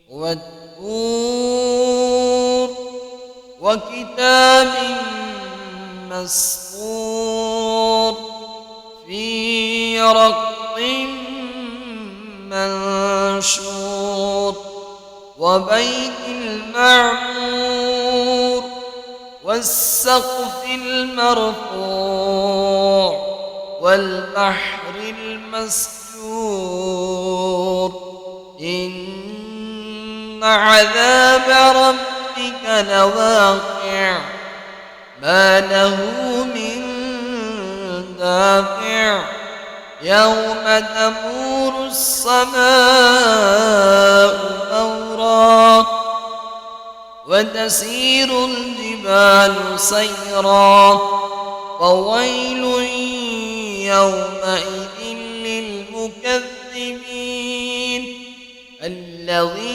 والطور وكتاب مسطور في رق منشور وبيت المعمور والسقف المرفوع والبحر المسجور إن عذاب ربك لواقع ما له من دافع يوم تمور السماء مورا وتسير الجبال سيرا فويل يومئذ للمكذبين الذين